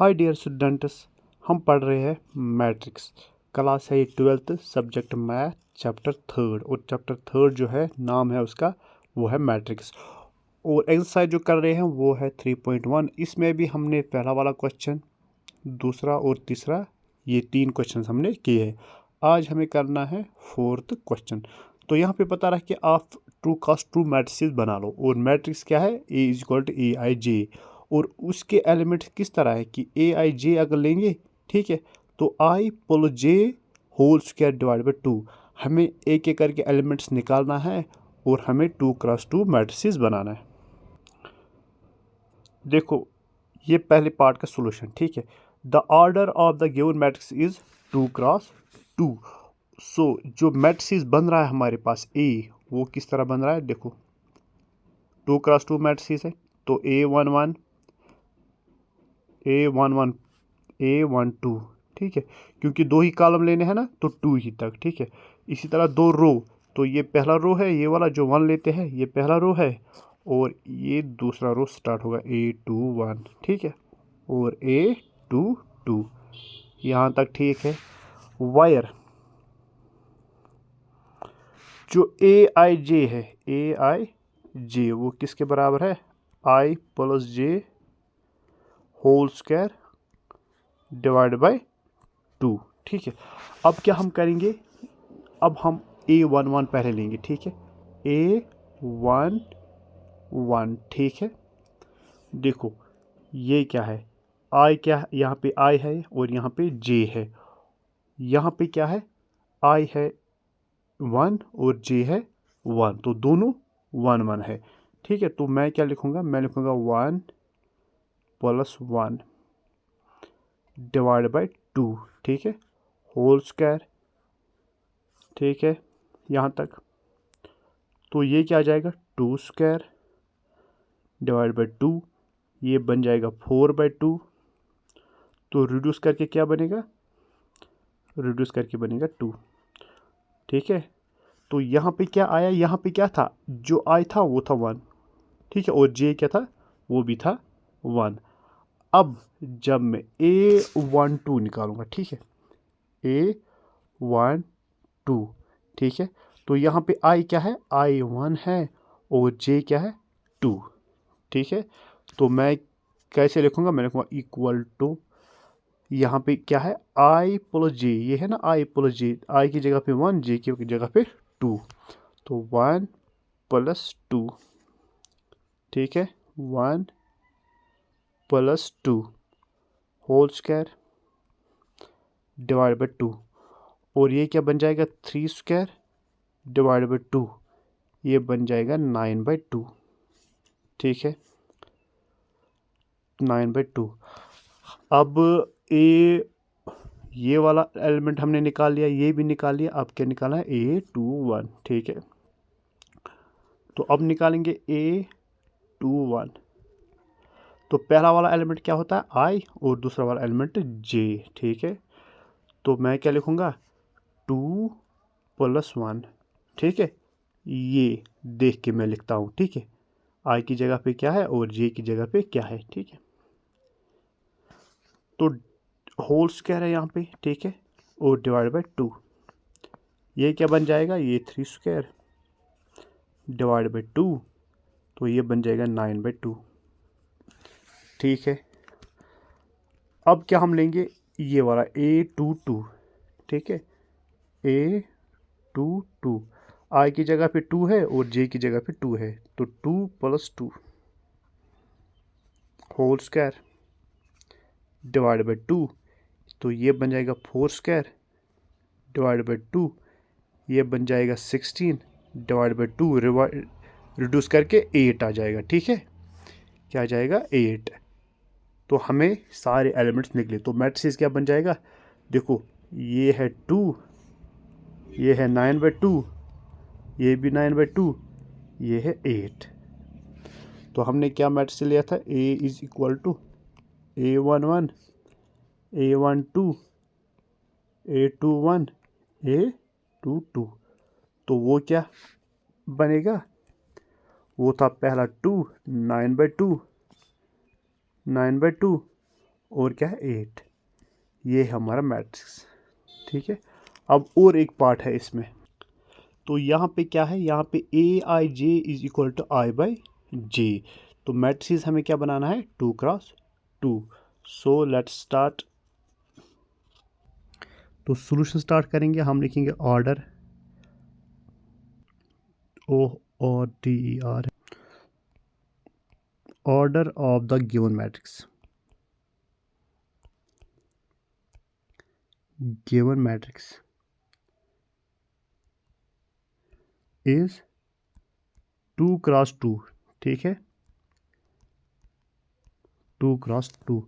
Hi dear students, हम पढ़ रहे हैं मैट्रिक्स। क्लास है 12th, subject math, chapter 3rd। और चैप्टर 3rd जो है नाम है उसका वो है मैट्रिक्स। और एक्सरसाइज जो कर रहे हैं वो है 3.1। इसमें भी हमने पहला वाला क्वेश्चन, दूसरा और तीसरा, ये 3 क्वेश्चन हमने किए हैं। आज हमें करना है 4th क्वेश्चन। तो यहाँ पे पता रहा कि आप ट्रू कॉस ट्रू मैट्रिक्स बना लो। और मैट्रिक्स क्या है? ए इज इक्वल टू ए आई जे। और उसके एलिमेंट किस तरह है कि ए आई जे अगर लेंगे, ठीक है, तो I plus J whole square divide by 2। हमें एक एक करके एलिमेंट्स निकालना है और हमें 2x2 मैट्रिक्स बनाना है। देखो, ये पहले पार्ट का सोल्यूशन, ठीक है। The order of the given matrix is 2x2। सो जो मैट्रिक्स बन रहा है हमारे पास ए, वो किस तरह बन रहा है? देखो, 2x2 मैट्रिक्स है तो A11 A11 A12, ठीक है, क्योंकि 2 ही कॉलम लेने हैं ना, तो 2 ही तक, ठीक है। इसी तरह 2 रो, तो ये पहला रो है, ये वाला जो 1 लेते हैं ये पहला रो है, और ये दूसरा रो स्टार्ट होगा A21, ठीक है, और A22 यहाँ तक, ठीक है। वायर जो AIJ है, AIJ वो किसके बराबर है? I plus J whole square divide by 2, ठीक है। अब क्या हम करेंगे? अब हम A11 पहले लेंगे, ठीक है, A11, ठीक है। देखो, ये क्या है? I क्या, यहाँ पे I है और यहाँ पे J है। यहाँ पे क्या है? I है 1 और J है 1, तो दोनों 1 1 है, ठीक है। तो मैं क्या लिखूँगा? मैं लिखूँगा 1 प्लस 1 डिवाइड बाई 2, ठीक है, होल स्क्वायर, ठीक है, यहाँ तक। तो ये क्या आ जाएगा? 2 स्क्वायर डिवाइड बाई 2, ये बन जाएगा 4/2। तो रिड्यूस करके क्या बनेगा? रिड्यूस करके बनेगा 2, ठीक है। तो यहाँ पे क्या आया? यहाँ पे क्या था? जो आई था वो था 1, ठीक है, और जे क्या था? वो भी था 1। अब जब मैं A12 निकालूंगा, ठीक है, A12, ठीक है, तो यहाँ पे I क्या है? I1 है और J क्या है? 2, ठीक है। तो मैं कैसे लिखूंगा? मैं लिखूंगा इक्वल टू, यहाँ पे क्या है? I प्लस जे, ये है ना, I प्लस जे, I की जगह पे 1, J की जगह पे 2, तो 1 प्लस 2, ठीक है, 1 plus 2 whole square divide by 2, और ये क्या बन जाएगा? 3 स्क्वायर डिवाइड बाई 2, ये बन जाएगा 9/2, ठीक है, 9/2। अब ये वाला एलिमेंट हमने निकाल लिया, ये भी निकाल लिया। अब क्या निकालना है? A21, ठीक है। तो अब निकालेंगे A21। तो पहला वाला एलिमेंट क्या होता है? I, और दूसरा वाला एलिमेंट J, ठीक है। तो मैं क्या लिखूंगा? 2 प्लस 1, ठीक है, ये देख के मैं लिखता हूँ, ठीक है। I की जगह पे क्या है और J की जगह पे क्या है, ठीक है। तो होल स्क्वायर है यहाँ पे, ठीक है, और डिवाइड बाई 2, ये क्या बन जाएगा? ये 3 स्क्वायर डिवाइड बाई 2, तो ये बन जाएगा 9/2, ठीक है। अब क्या हम लेंगे? ये वाला A22, ठीक है, A22, I की जगह पे 2 है और J की जगह पे 2 है, तो 2 plus 2 whole square divide by 2, तो ये बन जाएगा 4 स्क्वायर डिवाइड बाई 2, ये बन जाएगा 16 डिवाइड बाई 2, रिड्यूस करके 8 आ जाएगा, ठीक है। क्या आ जाएगा? 8। तो हमें सारे एलिमेंट्स निकले, तो मैट्रिक्स क्या बन जाएगा? देखो, ये है 2, ये है 9/2, ये भी 9/2, ये है 8। तो हमने क्या मैट्रिक्स लिया था? A is equal to A11 A12 A21 A22। तो वो क्या बनेगा? वो था पहला 2, 9/2, 9/2, और क्या है 8। ये है हमारा मैट्रिक्स, ठीक है। अब और एक पार्ट है इसमें, तो यहाँ पे क्या है, यहाँ पे AIJ is equal to I/J। तो मैट्रिक्स हमें क्या बनाना है, 2x2। So let's start. तो सॉल्यूशन स्टार्ट करेंगे, हम लिखेंगे order, ORDER, order of the given matrix is 2x2, ठीक है, 2x2।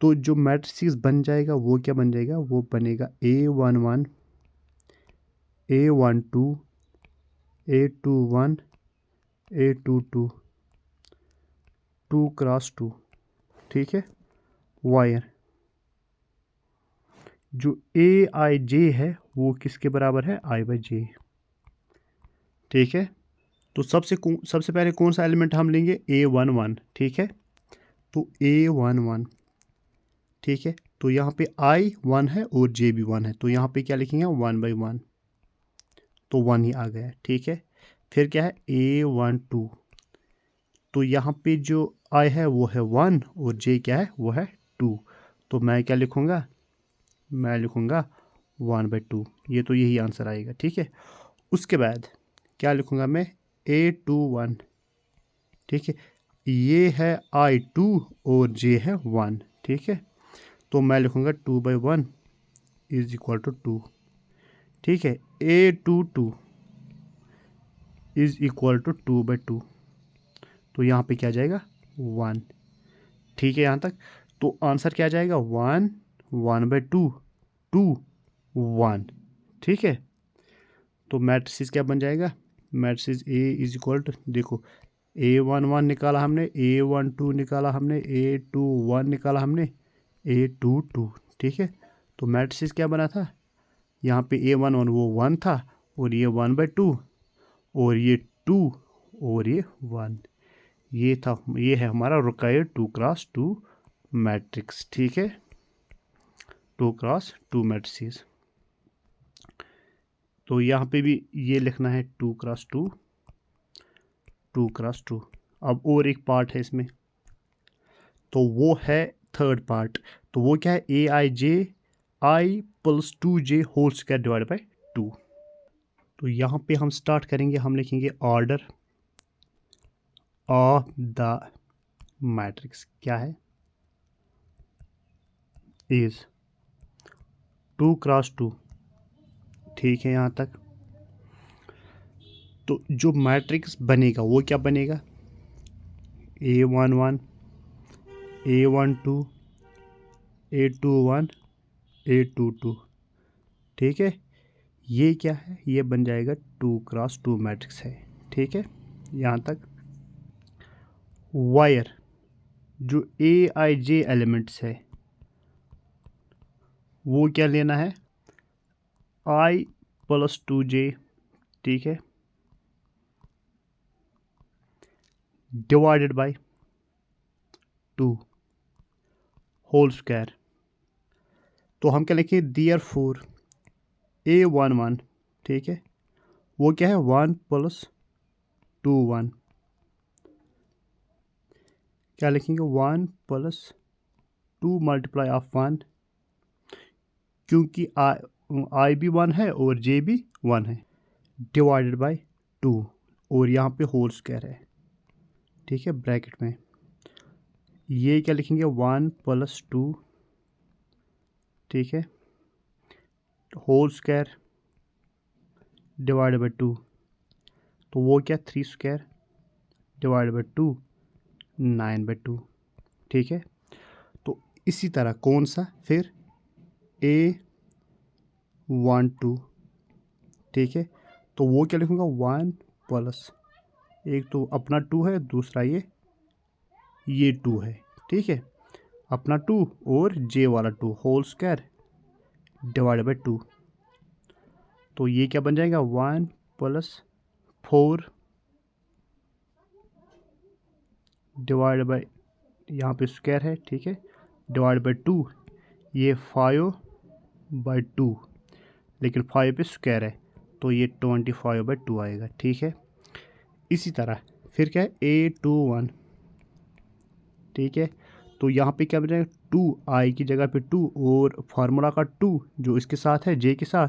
तो जो मैट्रिक्स बन जाएगा वो क्या बन जाएगा, वो बनेगा A11, A12, A21, A22, 2x2, ठीक है। वायर जो AIJ है वो किसके बराबर है, I/J, ठीक है। तो सबसे पहले कौन सा एलिमेंट हम लेंगे, A11, ठीक है। तो A11, ठीक है। तो यहाँ पे I 1 है और J भी 1 है, तो यहाँ पे क्या लिखेंगे 1/1, तो 1 ही आ गया, ठीक है। फिर क्या है A12, तो यहाँ पे जो I है वो है 1 और J क्या है, वो है 2। तो मैं क्या लिखूँगा, मैं लिखूँगा 1/2। ये तो यही आंसर आएगा, ठीक है। उसके बाद क्या लिखूँगा मैं, A21, ठीक है। ये है I2 और J है 1, ठीक है। तो मैं लिखूँगा 2/1 इज इक्वल टू 2, ठीक है। A22 इज इक्वल टू 2/2, तो यहाँ पे क्या जाएगा 1, ठीक है यहाँ तक। तो आंसर क्या जाएगा 1, 1/2, 2, 1, ठीक है। तो मैट्रिक्स क्या बन जाएगा, matrix A is equal to, देखो A11 निकाला हमने, A12 निकाला हमने, A21 निकाला हमने, A22, ठीक है। तो मैट्रिक्स क्या बना था, यहाँ पे A11 वो 1 था और ये 1/2 और ये 2 और ये 1, ये था, ये है हमारा रिक्वायर्ड 2x2 मैट्रिक्स, ठीक है, 2x2 मैट्रिक्स। तो यहाँ पे भी ये लिखना है 2x2, 2x2। अब और एक पार्ट है इसमें, तो वो है थर्ड पार्ट। तो वो क्या है, AIJ I + 2J whole square divide by 2। तो यहाँ पे हम स्टार्ट करेंगे, हम लिखेंगे ऑर्डर ऑफ द मैट्रिक्स क्या है, इज 2x2, ठीक है यहाँ तक। तो जो मैट्रिक्स बनेगा वो क्या बनेगा, A11, A12, A21, A22, ठीक है। ये क्या है, ये बन जाएगा 2x2 मैट्रिक्स है, ठीक है यहाँ तक। वायर जो AIJ एलिमेंट्स है वो क्या लेना है, I + 2J, ठीक है, डिवाइडेड बाय 2 होल स्क्वायर। तो हम क्या लिखें, देयरफॉर A11, ठीक है, वो क्या है 1 + 2 1, क्या लिखेंगे 1 + 2 मल्टीप्लाई ऑफ 1, क्योंकि I भी 1 है और J भी 1 है, डिवाइडेड बाय 2 और यहाँ पे होल स्क्वायर है, ठीक है, ब्रैकेट में। ये क्या लिखेंगे 1 + 2, ठीक है, होल स्क्वायर डिवाइडेड बाय 2, तो वो क्या 3 स्क्वायर डिवाइडेड बाय 2, 9/2, ठीक है। तो इसी तरह कौन सा, फिर A12, ठीक है, तो वो क्या लिखूँगा 1 + एक तो अपना 2 है, दूसरा ये 2 है, ठीक है, अपना 2 और J वाला 2 होल स्क्वायर डिवाइड बाई 2। तो ये क्या बन जाएगा 1 + 4 डिवाइड बाई, यहाँ पे स्क्वायर है, ठीक है, डिवाइड बाई 2, ये 5/2, लेकिन 5 पे स्क्वायर है तो ये 25/2 आएगा। ठीक है, इसी तरह फिर क्या है A21। ठीक है, तो यहाँ पे क्या बनेगा 2, i की जगह पे 2 और फार्मूला का 2 जो इसके साथ है j के साथ,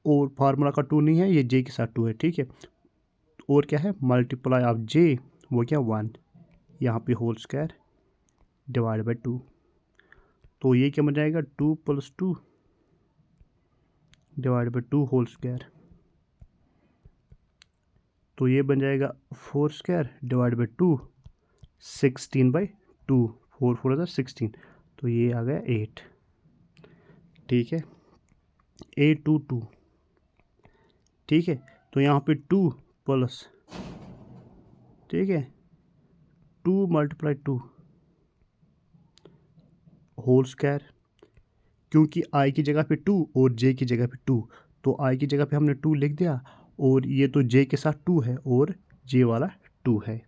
और फार्मूला का 2 नहीं है, ये j के साथ 2 है। ठीक है, और क्या है मल्टीप्लाई ऑफ j, वो क्या 1, यहाँ पे होल स्क्वायर डिवाइड बाई 2, तो ये क्या बन जाएगा 2 + 2 डिवाइड बाई 2 होल स्क्वायर, तो ये बन जाएगा 4 स्क्वायर डिवाइड बाई 2 16/2, 4 4 16, तो ये आ गया 8। ठीक है, A22। ठीक है, तो यहाँ पे 2 प्लस, ठीक है 2 × 2 होल स्क्वायर, क्योंकि i की जगह पे 2 और j की जगह पे 2, तो i की जगह पे हमने 2 लिख दिया, और ये तो j के साथ 2 है और j वाला 2 है।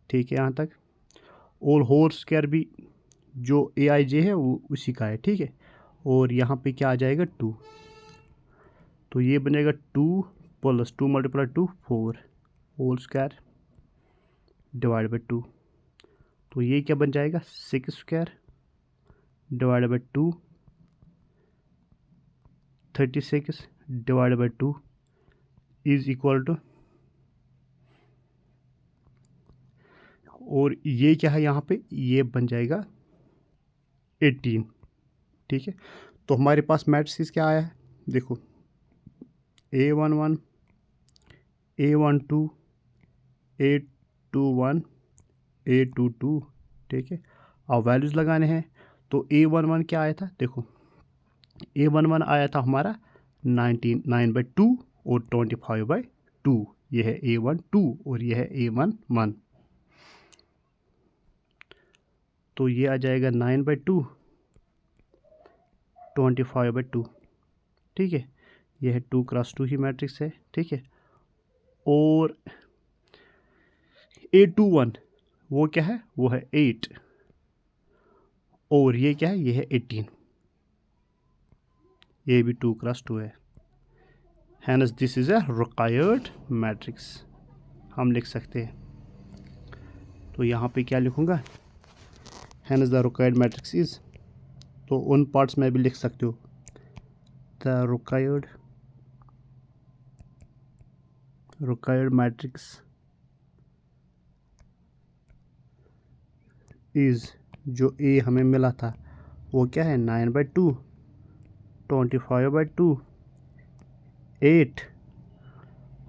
ठीक है यहाँ तक, और होल स्क्वायर भी जो aij है वो उसी का है। ठीक है, और यहाँ पे क्या आ जाएगा 2, तो ये बनेगा 2 + 2 × 2 4 होल स्क्वायर डिवाइड बाई 2, तो ये क्या बन जाएगा 6 square divide by 2 36 divide by 2 is equal to, और ये क्या है यहाँ पे ये बन जाएगा 18। ठीक है, तो हमारे पास मैट्रिक्स क्या आया है देखो, A11 A12 A21 A22। ठीक है, अब वैल्यूज़ लगाने हैं, तो A11 क्या आया था देखो, A11 आया था हमारा 9/2 और 25/2, ये है A12 और ये है A11, तो ये आ जाएगा 9/2 25/2। ठीक है, ये है 2 × 2 ही मैट्रिक्स है। ठीक है, और A21 वो क्या है, वो है 8, और ये क्या है, ये है 18, ये भी 2 × 2 है। Hence this is a required matrix, हम लिख सकते हैं। तो यहाँ पे क्या लिखूँगा, hence the required matrix is, तो उन पार्ट्स में भी लिख सकते हो, द रिक्वायर्ड मैट्रिक्स इज, जो ए हमें मिला था वो क्या है 9/2 25/2 8,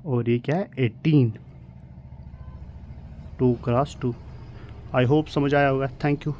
और ये क्या है 18 2 × 2। आई होप समझ आया होगा। Thank you.